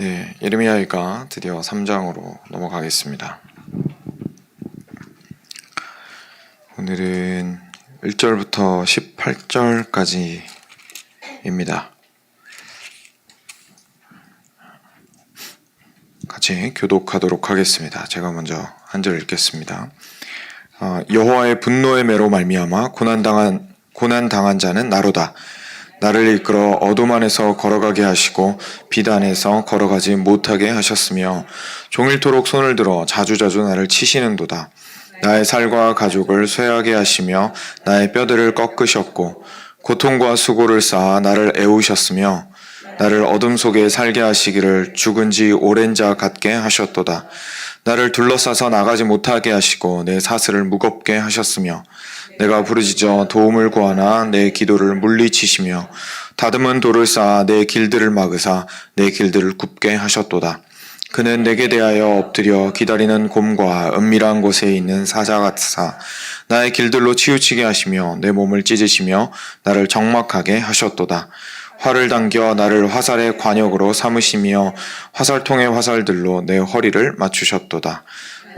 네, 예레미야가 드디어 3장으로 넘어가겠습니다. 오늘은 1절부터 18절까지입니다. 같이 교독하도록 하겠습니다. 제가 먼저 한 절 읽겠습니다. 여호와의 분노의 매로 말미암아 고난당한 자는 나로다. 나를 이끌어 어둠 안에서 걸어가게 하시고 빛 안에서 걸어가지 못하게 하셨으며 종일토록 손을 들어 자주자주 나를 치시는도다. 나의 살과 가죽을 쇠하게 하시며 나의 뼈들을 꺾으셨고 고통과 수고를 쌓아 나를 애우셨으며 나를 어둠 속에 살게 하시기를 죽은 지 오랜 자 같게 하셨도다. 나를 둘러싸서 나가지 못하게 하시고 내 사슬을 무겁게 하셨으며 내가 부르짖어 도움을 구하나 내 기도를 물리치시며 다듬은 돌을 쌓아 내 길들을 막으사 내 길들을 굽게 하셨도다. 그는 내게 대하여 엎드려 기다리는 곰과 은밀한 곳에 있는 사자 같사 나의 길들로 치우치게 하시며 내 몸을 찢으시며 나를 적막하게 하셨도다. 활을 당겨 나를 화살의 관역으로 삼으시며 화살통의 화살들로 내 허리를 맞추셨도다.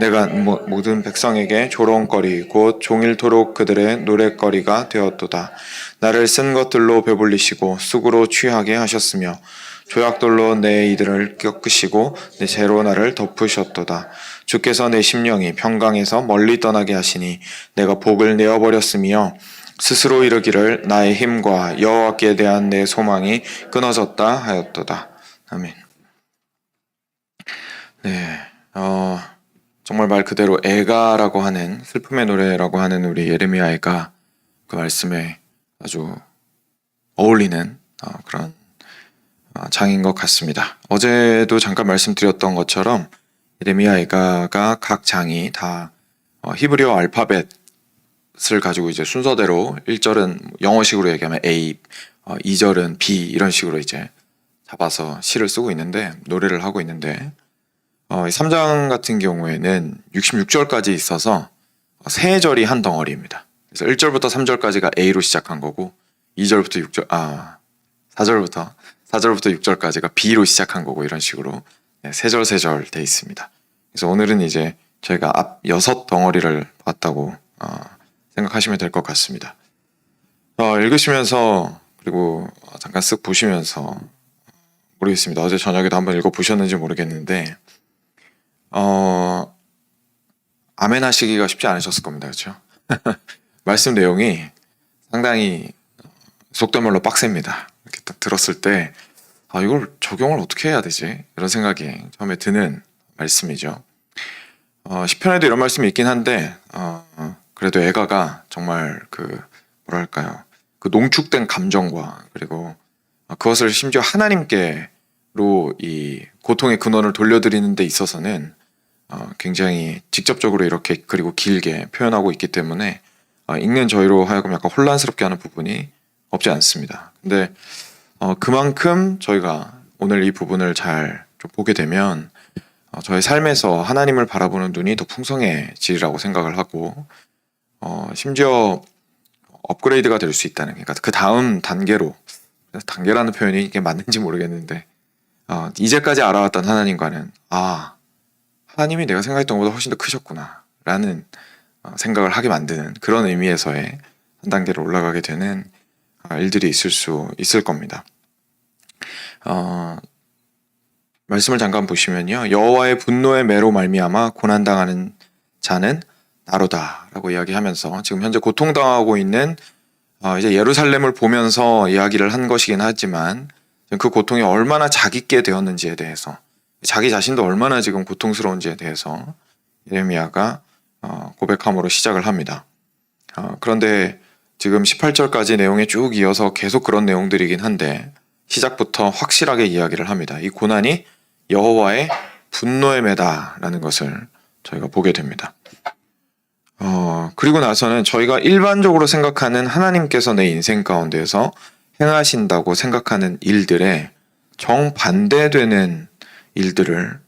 내가 모든 백성에게 조롱거리 곧 종일토록 그들의 노랫거리가 되었도다. 나를 쓴 것들로 배불리시고 쑥으로 취하게 하셨으며 조약돌로 내 이들을 꺾으시고 내 재로 나를 덮으셨도다. 주께서 내 심령이 평강에서 멀리 떠나게 하시니 내가 복을 내어버렸으며 스스로 이르기를 나의 힘과 여호와께 대한 내 소망이 끊어졌다 하였도다. 아멘. 네, 정말 말 그대로 애가라고 하는 슬픔의 노래라고 하는 우리 예레미야가 그 말씀에 아주 어울리는 그런 장인 것 같습니다. 어제도 잠깐 말씀드렸던 것처럼 예레미야가 각 장이 다 히브리어 알파벳을 가지고 이제 순서대로 1절은 영어식으로 얘기하면 A, 2절은 B 이런 식으로 이제 잡아서 시를 쓰고 있는데 노래를 하고 있는데 3장 같은 경우에는 66절까지 있어서 세 절이 한 덩어리입니다. 그래서 1절부터 3절까지가 A로 시작한 거고 4절부터 6절까지가 B로 시작한 거고 이런 식으로 세 절 돼 있습니다. 그래서 오늘은 이제 저희가 앞 6덩어리를 봤다고 생각하시면 될 것 같습니다. 읽으시면서 그리고 잠깐 쓱 보시면서 모르겠습니다. 어제 저녁에도 한번 읽어보셨는지 모르겠는데 아멘 하시기가 쉽지 않으셨을 겁니다. 그렇죠? 말씀 내용이 상당히 속된 말로 빡셉니다. 이렇게 딱 들었을 때 이걸 적용을 어떻게 해야 되지? 이런 생각이 처음에 드는 말씀이죠. 시편에도 이런 말씀이 있긴 한데 그래도 애가가 정말 뭐랄까요? 그 농축된 감정과 그리고 그것을 심지어 하나님께로 이 고통의 근원을 돌려드리는 데 있어서는 굉장히 직접적으로 이렇게 그리고 길게 표현하고 있기 때문에 읽는 저희로 하여금 약간 혼란스럽게 하는 부분이 없지 않습니다. 근데 그만큼 저희가 오늘 이 부분을 잘 좀 보게 되면 저의 삶에서 하나님을 바라보는 눈이 더 풍성해지리라고 생각을 하고 심지어 업그레이드가 될 수 있다는, 그러니까 그 다음 단계라는 표현이 이게 맞는지 모르겠는데 이제까지 알아왔던 하나님과는 하나님이 내가 생각했던 것보다 훨씬 더 크셨구나 라는 생각을 하게 만드는 그런 의미에서의 한 단계로 올라가게 되는 일들이 있을 수 있을 겁니다. 말씀을 잠깐 보시면요, 여호와의 분노의 매로 말미암아 고난당하는 자는 나로다 라고 이야기하면서 지금 현재 고통당하고 있는 이제 예루살렘을 보면서 이야기를 한 것이긴 하지만 그 고통이 얼마나 자기께 되었는지에 대해서, 자기 자신도 얼마나 지금 고통스러운지에 대해서 예레미야가 고백함으로 시작을 합니다. 그런데 지금 18절까지 내용에 쭉 이어서 계속 그런 내용들이긴 한데 시작부터 확실하게 이야기를 합니다. 이 고난이 여호와의 분노의 매다라는 것을 저희가 보게 됩니다. 그리고 나서는 저희가 일반적으로 생각하는 하나님께서 내 인생 가운데에서 행하신다고 생각하는 일들에 정반대되는 일들을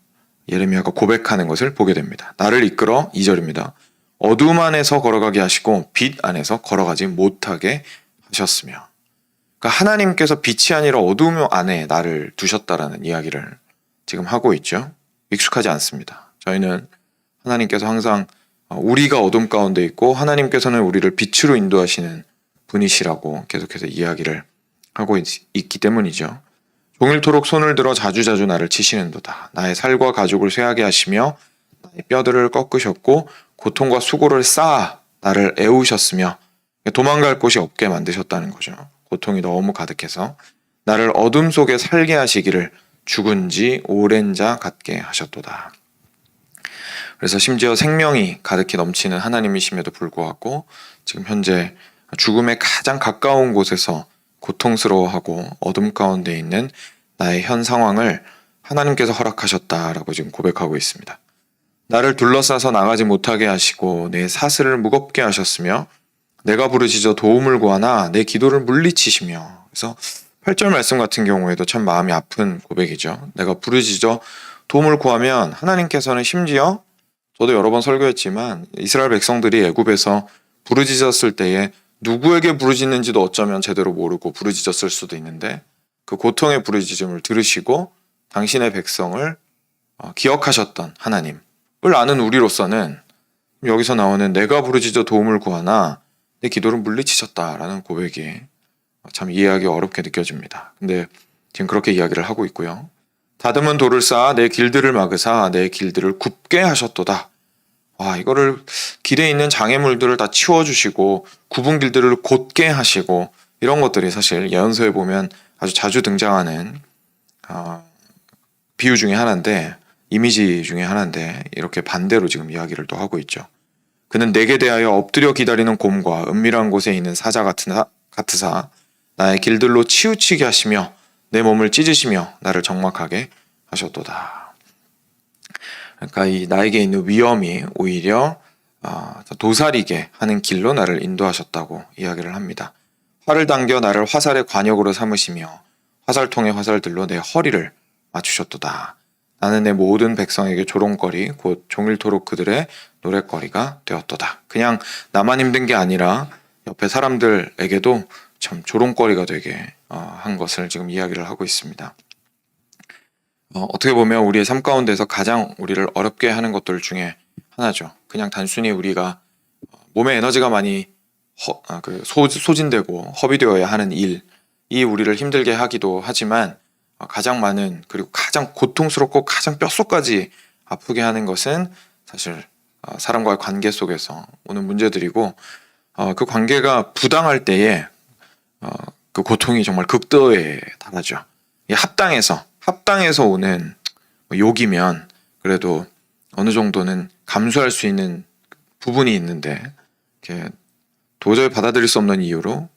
예레미야가 고백하는 것을 보게 됩니다. 나를 이끌어 2절입니다. 어둠 안에서 걸어가게 하시고 빛 안에서 걸어가지 못하게 하셨으며, 그러니까 하나님께서 빛이 아니라 어둠 안에 나를 두셨다라는 이야기를 지금 하고 있죠. 익숙하지 않습니다. 저희는 하나님께서 항상 우리가 어둠 가운데 있고 하나님께서는 우리를 빛으로 인도하시는 분이시라고 계속해서 이야기를 하고 있기 때문이죠. 종일토록 손을 들어 자주자주 나를 치시는도다. 나의 살과 가죽을 쇠하게 하시며 나의 뼈들을 꺾으셨고 고통과 수고를 쌓아 나를 애우셨으며 도망갈 곳이 없게 만드셨다는 거죠. 고통이 너무 가득해서 나를 어둠 속에 살게 하시기를 죽은 지 오랜 자 같게 하셨도다. 그래서 심지어 생명이 가득히 넘치는 하나님이심에도 불구하고 지금 현재 죽음에 가장 가까운 곳에서 고통스러워하고 어둠 가운데 있는 나의 현 상황을 하나님께서 허락하셨다라고 지금 고백하고 있습니다. 나를 둘러싸서 나가지 못하게 하시고 내 사슬을 무겁게 하셨으며 내가 부르짖어 도움을 구하나 내 기도를 물리치시며. 그래서 8절 말씀 같은 경우에도 참 마음이 아픈 고백이죠. 내가 부르짖어 도움을 구하면 하나님께서는 심지어 저도 여러 번 설교했지만 이스라엘 백성들이 애굽에서 부르짖었을 때에 누구에게 부르짖는지도 어쩌면 제대로 모르고 부르짖었을 수도 있는데 그 고통의 부르짖음을 들으시고 당신의 백성을 기억하셨던 하나님을 아는 우리로서는 여기서 나오는 내가 부르짖어 도움을 구하나 내 기도를 물리치셨다라는 고백이 참 이해하기 어렵게 느껴집니다. 근데 지금 그렇게 이야기를 하고 있고요. 다듬은 돌을 쌓아 내 길들을 막으사 내 길들을 굽게 하셨도다. 와, 이거를 길에 있는 장애물들을 다 치워주시고 굽은 길들을 곧게 하시고 이런 것들이 사실 예언서에 보면 아주 자주 등장하는 비유 중에 하나인데 이미지 중에 하나인데 이렇게 반대로 지금 이야기를 또 하고 있죠. 그는 내게 대하여 엎드려 기다리는 곰과 은밀한 곳에 있는 사자 같으사 나의 길들로 치우치게 하시며 내 몸을 찢으시며 나를 적막하게 하셨도다. 그러니까 이 나에게 있는 위험이 오히려 도사리게 하는 길로 나를 인도하셨다고 이야기를 합니다. 활을 당겨 나를 화살의 관역으로 삼으시며 화살통의 화살들로 내 허리를 맞추셨도다. 나는 내 모든 백성에게 조롱거리 곧 종일토록 그들의 노랫거리가 되었도다. 그냥 나만 힘든 게 아니라 옆에 사람들에게도 참 조롱거리가 되게 한 것을 지금 이야기를 하고 있습니다. 어떻게 보면 우리의 삶 가운데서 가장 우리를 어렵게 하는 것들 중에 하나죠. 그냥 단순히 우리가 몸에 에너지가 많이 소진되고 허비되어야 하는 일이 우리를 힘들게 하기도 하지만 가장 많은 그리고 가장 고통스럽고 가장 뼛속까지 아프게 하는 것은 사실 사람과의 관계 속에서 오는 문제들이고 그 관계가 부당할 때에 그 고통이 정말 극도에 달하죠. 합당해서 오는 욕이면 그래도 어느 정도는 감수할 수 있는 부분이 있는데 이렇게 도저히 받아들일 수 없는 이유로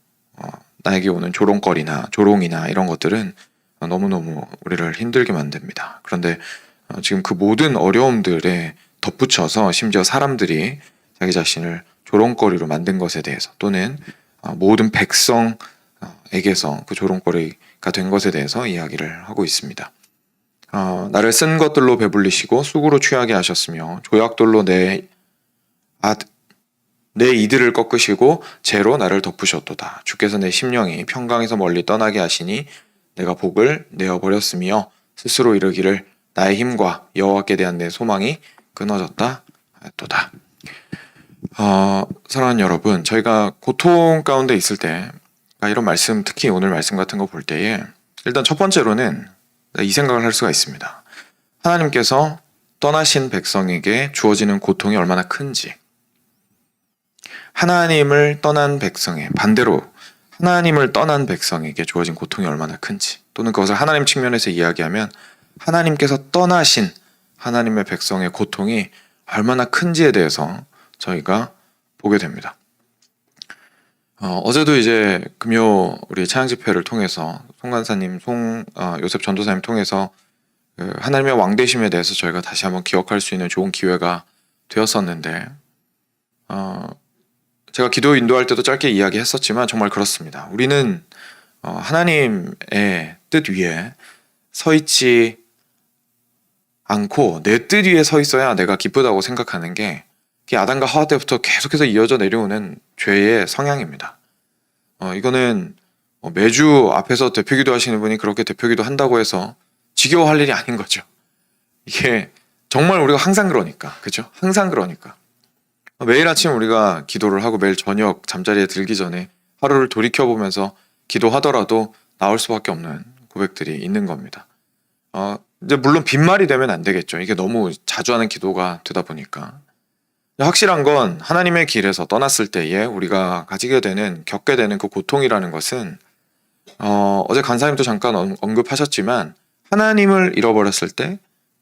나에게 오는 조롱이나 이런 것들은 너무너무 우리를 힘들게 만듭니다. 그런데 지금 그 모든 어려움들에 덧붙여서 심지어 사람들이 자기 자신을 조롱거리로 만든 것에 대해서 또는 모든 백성에게서 그 조롱거리가 된 것에 대해서 이야기를 하고 있습니다. 나를 쓴 것들로 배불리시고 쑥으로 취하게 하셨으며 조약돌로 내 이들을 꺾으시고 재로 나를 덮으셨도다. 주께서 내 심령이 평강에서 멀리 떠나게 하시니 내가 복을 내어버렸으며 스스로 이르기를 나의 힘과 여호와께 대한 내 소망이 끊어졌다 하였도다. 사랑하는 여러분, 저희가 고통 가운데 있을 때 이런 말씀, 특히 오늘 말씀 같은 거 볼 때에 일단 첫 번째로는 이 생각을 할 수가 있습니다. 하나님께서 떠나신 백성에게 주어지는 고통이 얼마나 큰지, 하나님을 떠난 백성의 반대로 하나님을 떠난 백성에게 주어진 고통이 얼마나 큰지, 또는 그것을 하나님 측면에서 이야기하면 하나님께서 떠나신 하나님의 백성의 고통이 얼마나 큰지에 대해서 저희가 보게 됩니다. 어제도 이제 금요 우리 찬양 집회를 통해서 송간사님, 요셉 전도사님 통해서 하나님의 왕되심에 대해서 저희가 다시 한번 기억할 수 있는 좋은 기회가 되었었는데 제가 기도 인도할 때도 짧게 이야기했었지만 정말 그렇습니다. 우리는 하나님의 뜻 위에 서 있지 않고 내 뜻 위에 서 있어야 내가 기쁘다고 생각하는 게 아담과 하와 때부터 계속해서 이어져 내려오는 죄의 성향입니다. 이거는 매주 앞에서 대표기도 하시는 분이 그렇게 대표기도 한다고 해서 지겨워할 일이 아닌 거죠. 이게 정말 우리가 항상 그러니까, 그죠? 항상 그러니까. 매일 아침 우리가 기도를 하고 매일 저녁 잠자리에 들기 전에 하루를 돌이켜보면서 기도하더라도 나올 수밖에 없는 고백들이 있는 겁니다. 이제 물론 빈말이 되면 안 되겠죠. 이게 너무 자주 하는 기도가 되다 보니까. 확실한 건 하나님의 길에서 떠났을 때에 우리가 가지게 되는, 겪게 되는 그 고통이라는 것은 어제 간사님도 잠깐 언급하셨지만 하나님을 잃어버렸을 때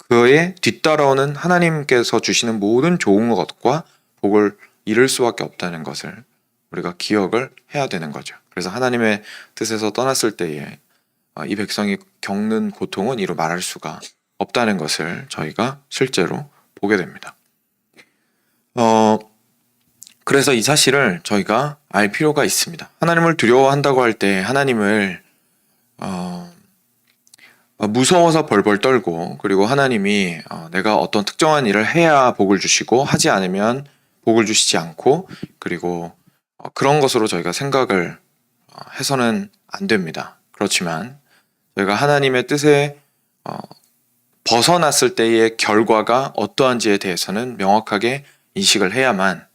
그에 뒤따라오는 하나님께서 주시는 모든 좋은 것과 복을 잃을 수밖에 없다는 것을 우리가 기억을 해야 되는 거죠. 그래서 하나님의 뜻에서 떠났을 때에 이 백성이 겪는 고통은 이루 말할 수가 없다는 것을 저희가 실제로 보게 됩니다. 그래서 이 사실을 저희가 알 필요가 있습니다. 하나님을 두려워한다고 할 때 하나님을 무서워서 벌벌 떨고, 그리고 하나님이 내가 어떤 특정한 일을 해야 복을 주시고 하지 않으면 복을 주시지 않고, 그리고 그런 것으로 저희가 생각을 해서는 안 됩니다. 그렇지만 저희가 하나님의 뜻에 벗어났을 때의 결과가 어떠한지에 대해서는 명확하게 인식을 해야만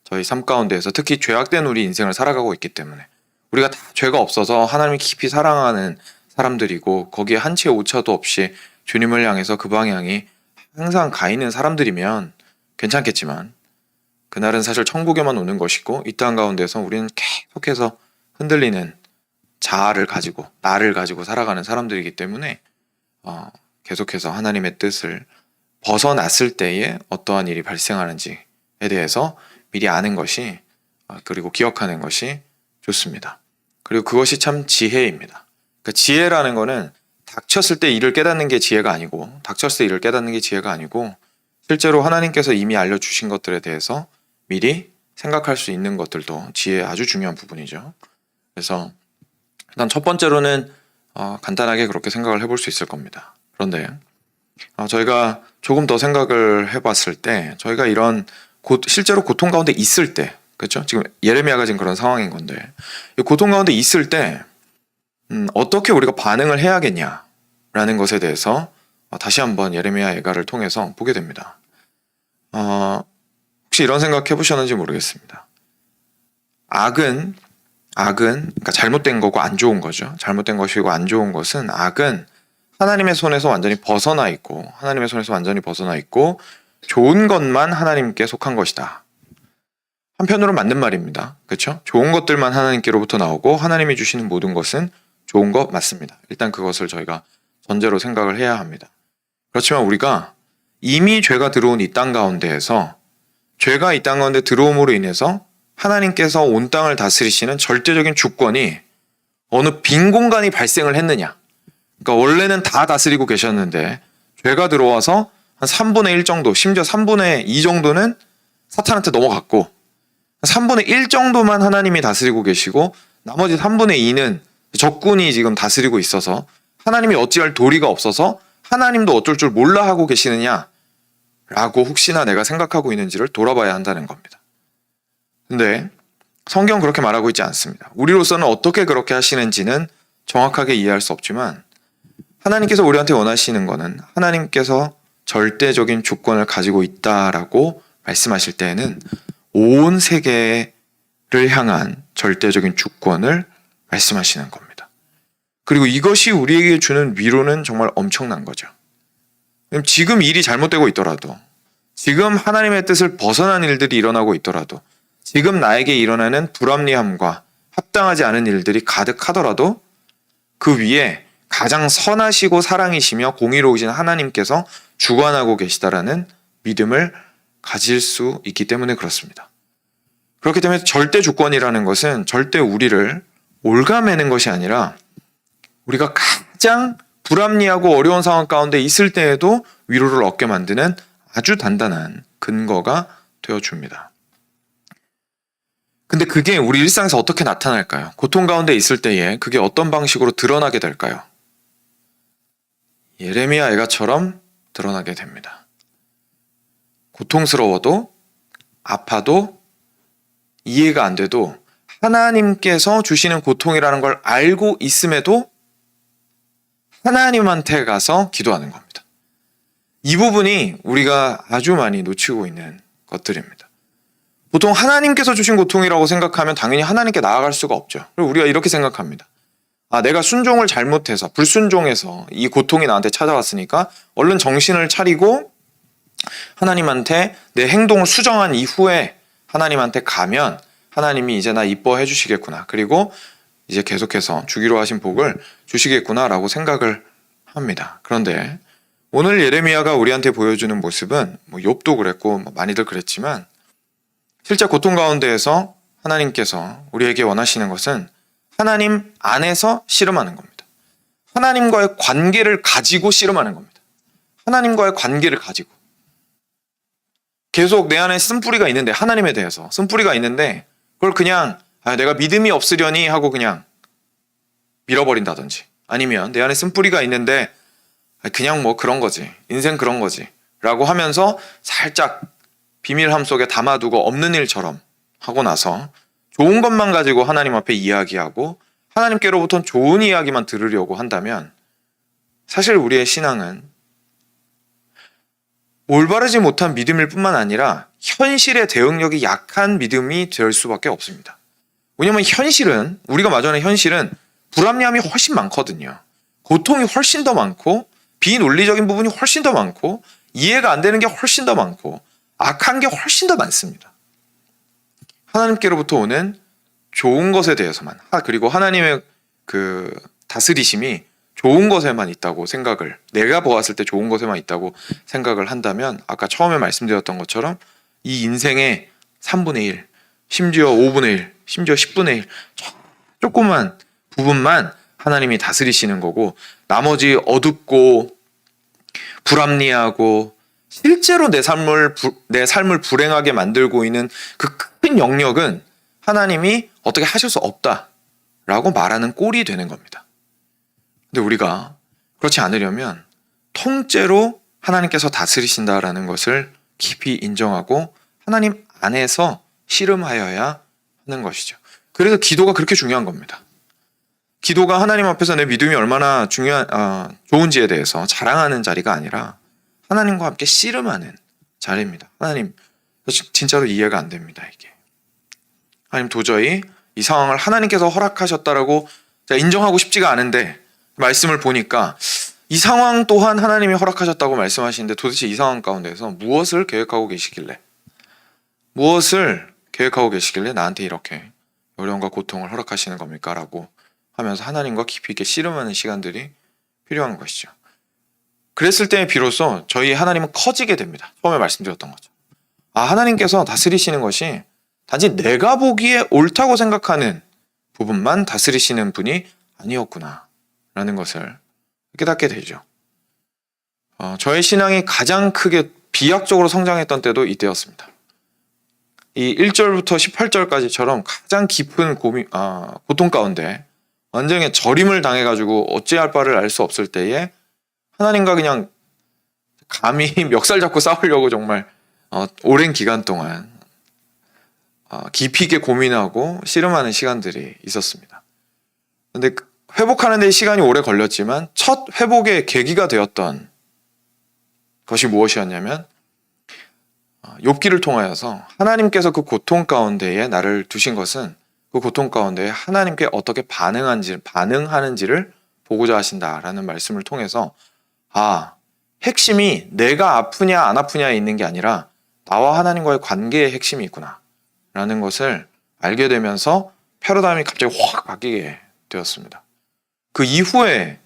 저희 삶 가운데에서, 특히 죄악된 우리 인생을 살아가고 있기 때문에, 우리가 다 죄가 없어서 하나님을 깊이 사랑하는 사람들이고 거기에 한 치의 오차도 없이 주님을 향해서 그 방향이 항상 가 있는 사람들이면 괜찮겠지만, 그날은 사실 천국에만 오는 것이고 이 땅 가운데서 우리는 계속해서 흔들리는 자아를 가지고, 나를 가지고 살아가는 사람들이기 때문에 계속해서 하나님의 뜻을 벗어났을 때에 어떠한 일이 발생하는지에 대해서 미리 아는 것이, 그리고 기억하는 것이 좋습니다. 그리고 그것이 참 지혜입니다. 그러니까 지혜라는 거는 닥쳤을 때 일을 깨닫는 게 지혜가 아니고, 실제로 하나님께서 이미 알려주신 것들에 대해서 미리 생각할 수 있는 것들도 지혜의 아주 중요한 부분이죠. 그래서 일단 첫 번째로는 간단하게 그렇게 생각을 해볼 수 있을 겁니다. 그런데 저희가 조금 더 생각을 해봤을 때, 저희가 이런 실제로 고통 가운데 있을 때, 그렇죠? 지금 예레미야가 지금 그런 상황인 건데, 이 고통 가운데 있을 때 어떻게 우리가 반응을 해야겠냐라는 것에 대해서 다시 한번 예레미야 예가를 통해서 보게 됩니다. 혹시 이런 생각 해보셨는지 모르겠습니다. 악은 그러니까 잘못된 거고 안 좋은 거죠. 잘못된 것이고 안 좋은 것은, 악은 하나님의 손에서 완전히 벗어나 있고 좋은 것만 하나님께 속한 것이다. 한편으로 맞는 말입니다. 그렇죠? 좋은 것들만 하나님께로부터 나오고 하나님이 주시는 모든 것은 좋은 것 맞습니다. 일단 그것을 저희가 전제로 생각을 해야 합니다. 그렇지만 우리가 이미 죄가 들어온 이 땅 가운데에서, 죄가 이 땅 가운데 들어옴으로 인해서 하나님께서 온 땅을 다스리시는 절대적인 주권이 어느 빈 공간이 발생을 했느냐. 그러니까 원래는 다 다스리고 계셨는데 죄가 들어와서 한 3분의 1 정도, 심지어 3분의 2 정도는 사탄한테 넘어갔고, 3분의 1 정도만 하나님이 다스리고 계시고 나머지 3분의 2는 적군이 지금 다스리고 있어서 하나님이 어찌할 도리가 없어서 하나님도 어쩔 줄 몰라 하고 계시느냐 라고 혹시나 내가 생각하고 있는지를 돌아봐야 한다는 겁니다. 근데 성경은 그렇게 말하고 있지 않습니다. 우리로서는 어떻게 그렇게 하시는지는 정확하게 이해할 수 없지만, 하나님께서 우리한테 원하시는 거는 하나님께서 절대적인 주권을 가지고 있다라고 말씀하실 때에는 온 세계를 향한 절대적인 주권을 말씀하시는 겁니다. 그리고 이것이 우리에게 주는 위로는 정말 엄청난 거죠. 지금 일이 잘못되고 있더라도, 지금 하나님의 뜻을 벗어난 일들이 일어나고 있더라도, 지금 나에게 일어나는 불합리함과 합당하지 않은 일들이 가득하더라도 그 위에 가장 선하시고 사랑이시며 공의로우신 하나님께서 주관하고 계시다라는 믿음을 가질 수 있기 때문에 그렇습니다. 그렇기 때문에 절대 주권이라는 것은 절대 우리를 올가매는 것이 아니라 우리가 가장 불합리하고 어려운 상황 가운데 있을 때에도 위로를 얻게 만드는 아주 단단한 근거가 되어줍니다. 근데 그게 우리 일상에서 어떻게 나타날까요? 고통 가운데 있을 때에 그게 어떤 방식으로 드러나게 될까요? 예레미야 애가처럼 드러나게 됩니다. 고통스러워도, 아파도, 이해가 안 돼도 하나님께서 주시는 고통이라는 걸 알고 있음에도 하나님한테 가서 기도하는 겁니다. 이 부분이 우리가 아주 많이 놓치고 있는 것들입니다. 보통 하나님께서 주신 고통이라고 생각하면 당연히 하나님께 나아갈 수가 없죠. 그리고 우리가 이렇게 생각합니다. 내가 순종을 잘못해서 불순종해서 이 고통이 나한테 찾아왔으니까 얼른 정신을 차리고 하나님한테 내 행동을 수정한 이후에 하나님한테 가면 하나님이 이제 나 이뻐해 주시겠구나. 그리고 이제 계속해서 주기로 하신 복을 주시겠구나라고 생각을 합니다. 그런데 오늘 예레미야가 우리한테 보여주는 모습은 욥도 그랬고 많이들 그랬지만 실제 고통 가운데에서 하나님께서 우리에게 원하시는 것은 하나님 안에서 씨름하는 겁니다. 하나님과의 관계를 가지고 씨름하는 겁니다. 하나님과의 관계를 가지고 계속 내 안에 쓴뿌리가 있는데 하나님에 대해서 쓴뿌리가 있는데 그걸 그냥 내가 믿음이 없으려니 하고 그냥 밀어버린다든지 아니면 내 안에 쓴뿌리가 있는데 그냥 그런 거지 인생 그런 거지 라고 하면서 살짝 비밀함 속에 담아두고 없는 일처럼 하고 나서 좋은 것만 가지고 하나님 앞에 이야기하고 하나님께로부터는 좋은 이야기만 들으려고 한다면 사실 우리의 신앙은 올바르지 못한 믿음일 뿐만 아니라 현실의 대응력이 약한 믿음이 될 수밖에 없습니다. 왜냐하면 현실은 우리가 마주하는 현실은 불합리함이 훨씬 많거든요. 고통이 훨씬 더 많고 비논리적인 부분이 훨씬 더 많고 이해가 안 되는 게 훨씬 더 많고 악한 게 훨씬 더 많습니다. 하나님께로부터 오는 좋은 것에 대해서만 그리고 하나님의 그 다스리심이 좋은 것에만 있다고 생각을 내가 보았을 때 좋은 것에만 있다고 생각을 한다면 아까 처음에 말씀드렸던 것처럼 이 인생의 3분의 1 심지어 5분의 1 심지어 10분의 1 조그만 부분만 하나님이 다스리시는 거고 나머지 어둡고 불합리하고 실제로 내 삶을 불행하게 만들고 있는 그 큰 영역은 하나님이 어떻게 하실 수 없다라고 말하는 꼴이 되는 겁니다. 근데 우리가 그렇지 않으려면 통째로 하나님께서 다스리신다라는 것을 깊이 인정하고 하나님 안에서 씨름하여야 하는 것이죠. 그래서 기도가 그렇게 중요한 겁니다. 기도가 하나님 앞에서 내 믿음이 얼마나 좋은지에 대해서 자랑하는 자리가 아니라 하나님과 함께 씨름하는 자리입니다. 하나님, 진짜로 이해가 안 됩니다, 이게. 하나님 도저히 이 상황을 하나님께서 허락하셨다라고 제가 인정하고 싶지가 않은데 말씀을 보니까 이 상황 또한 하나님이 허락하셨다고 말씀하시는데 도대체 이 상황 가운데서 무엇을 계획하고 계시길래 나한테 이렇게 어려움과 고통을 허락하시는 겁니까? 라고 하면서 하나님과 깊이 있게 씨름하는 시간들이 필요한 것이죠. 그랬을 때 비로소 저희 하나님은 커지게 됩니다. 처음에 말씀드렸던 거죠. 하나님께서 다스리시는 것이 단지 내가 보기에 옳다고 생각하는 부분만 다스리시는 분이 아니었구나 라는 것을 깨닫게 되죠. 저의 신앙이 가장 크게 비약적으로 성장했던 때도 이때였습니다. 이 1절부터 18절까지처럼 가장 깊은 고통 가운데 완전히 저림을 당해가지고 어찌할 바를 알 수 없을 때에 하나님과 그냥 감히 멱살 잡고 싸우려고 정말 오랜 기간 동안 깊이 있게 고민하고 씨름하는 시간들이 있었습니다. 근데 회복하는 데 시간이 오래 걸렸지만 첫 회복의 계기가 되었던 것이 무엇이었냐면 욥기를 통하여서 하나님께서 그 고통 가운데에 나를 두신 것은 그 고통 가운데에 하나님께 어떻게 반응하는지를 보고자 하신다라는 말씀을 통해서 핵심이 내가 아프냐 안 아프냐에 있는 게 아니라 나와 하나님과의 관계의 핵심이 있구나 라는 것을 알게 되면서 패러다임이 갑자기 확 바뀌게 되었습니다. 그 이후에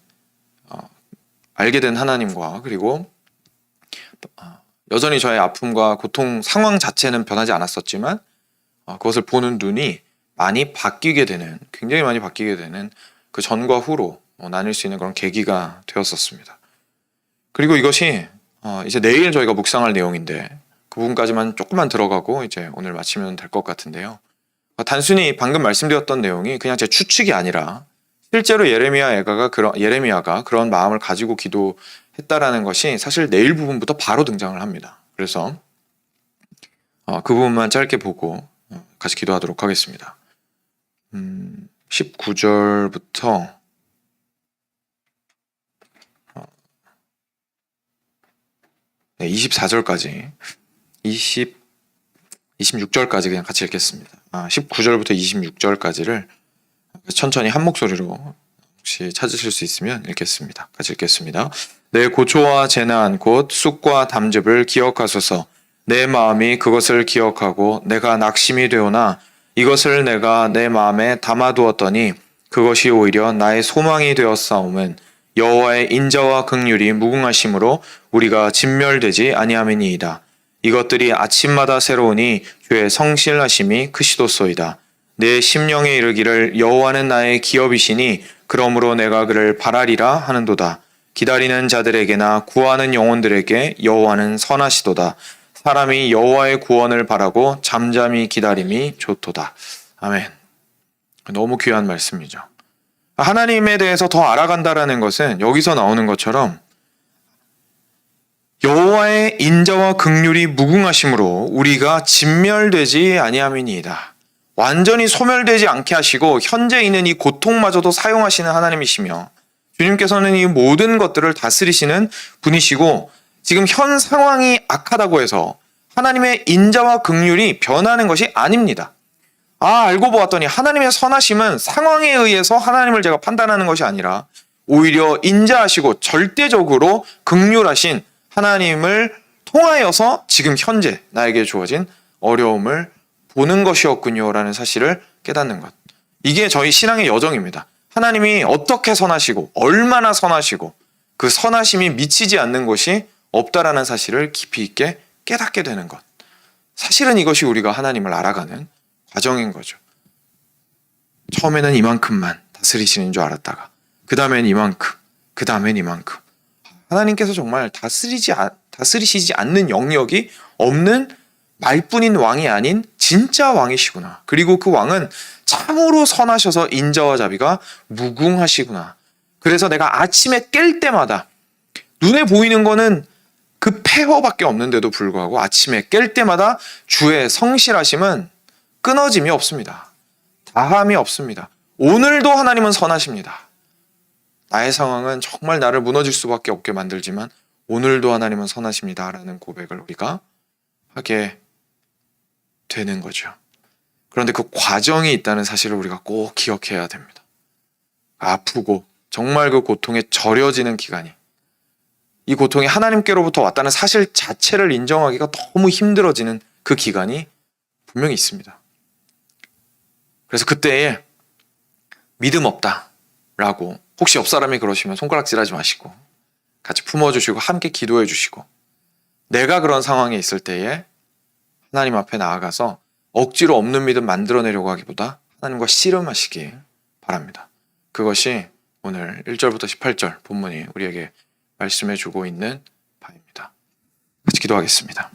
알게 된 하나님과 그리고 여전히 저의 아픔과 고통 상황 자체는 변하지 않았었지만 그것을 보는 눈이 굉장히 많이 바뀌게 되는 그 전과 후로 나뉠 수 있는 그런 계기가 되었었습니다. 그리고 이것이 이제 내일 저희가 묵상할 내용인데 그 부분까지만 조금만 들어가고 이제 오늘 마치면 될 것 같은데요. 단순히 방금 말씀드렸던 내용이 그냥 제 추측이 아니라 실제로 예레미야가 그런 마음을 가지고 기도했다라는 것이 사실 내일 부분부터 바로 등장을 합니다. 그래서 그 부분만 짧게 보고 같이 기도하도록 하겠습니다. 19절부터 24절까지 26절까지 그냥 같이 읽겠습니다. 19절부터 26절까지를 천천히 한 목소리로 혹시 찾으실 수 있으면 읽겠습니다. 같이 읽겠습니다. 내 고초와 재난 곧 쑥과 담즙을 기억하소서. 내 마음이 그것을 기억하고 내가 낙심이 되오나 이것을 내가 내 마음에 담아두었더니 그것이 오히려 나의 소망이 되었사오면 여호와의 인자와 긍휼이 무궁하심으로 우리가 진멸되지 아니함이니이다. 이것들이 아침마다 새로우니 주의 성실하심이 크시도소이다. 내 심령에 이르기를 여호와는 나의 기업이시니 그러므로 내가 그를 바라리라 하는도다. 기다리는 자들에게나 구하는 영혼들에게 여호와는 선하시도다. 사람이 여호와의 구원을 바라고 잠잠히 기다림이 좋도다. 아멘. 너무 귀한 말씀이죠. 하나님에 대해서 더 알아간다라는 것은 여기서 나오는 것처럼 여호와의 인자와 긍휼이 무궁하심으로 우리가 진멸되지 아니함이니이다. 완전히 소멸되지 않게 하시고 현재 있는 이 고통마저도 사용하시는 하나님이시며 주님께서는 이 모든 것들을 다스리시는 분이시고 지금 현 상황이 악하다고 해서 하나님의 인자와 긍휼이 변하는 것이 아닙니다. 알고 보았더니 하나님의 선하심은 상황에 의해서 하나님을 제가 판단하는 것이 아니라 오히려 인자하시고 절대적으로 긍휼하신 하나님을 통하여서 지금 현재 나에게 주어진 어려움을 보는 것이었군요라는 사실을 깨닫는 것. 이게 저희 신앙의 여정입니다. 하나님이 어떻게 선하시고 얼마나 선하시고 그 선하심이 미치지 않는 곳이 없다라는 사실을 깊이 있게 깨닫게 되는 것. 사실은 이것이 우리가 하나님을 알아가는 과정인 거죠. 처음에는 이만큼만 다스리시는 줄 알았다가 그 다음엔 이만큼, 그 다음엔 이만큼. 하나님께서 정말 다스리시지 않는 영역이 없는 말뿐인 왕이 아닌 진짜 왕이시구나. 그리고 그 왕은 참으로 선하셔서 인자와 자비가 무궁하시구나. 그래서 내가 아침에 깰 때마다 눈에 보이는 거는 그 폐허밖에 없는데도 불구하고 아침에 깰 때마다 주의 성실하심은 끊어짐이 없습니다. 다함이 없습니다. 오늘도 하나님은 선하십니다. 나의 상황은 정말 나를 무너질 수밖에 없게 만들지만 오늘도 하나님은 선하십니다라는 고백을 우리가 하게 되는 거죠. 그런데 그 과정이 있다는 사실을 우리가 꼭 기억해야 됩니다. 아프고 정말 그 고통에 절여지는 기간이, 이 고통이 하나님께로부터 왔다는 사실 자체를 인정하기가 너무 힘들어지는 그 기간이 분명히 있습니다. 그래서 그때에 믿음 없다라고 혹시 옆 사람이 그러시면 손가락질하지 마시고 같이 품어주시고 함께 기도해 주시고, 내가 그런 상황에 있을 때에 하나님 앞에 나아가서 억지로 없는 믿음 만들어내려고 하기보다 하나님과 씨름하시길 바랍니다. 그것이 오늘 1절부터 18절 본문이 우리에게 말씀해 주고 있는 바입니다. 같이 기도하겠습니다.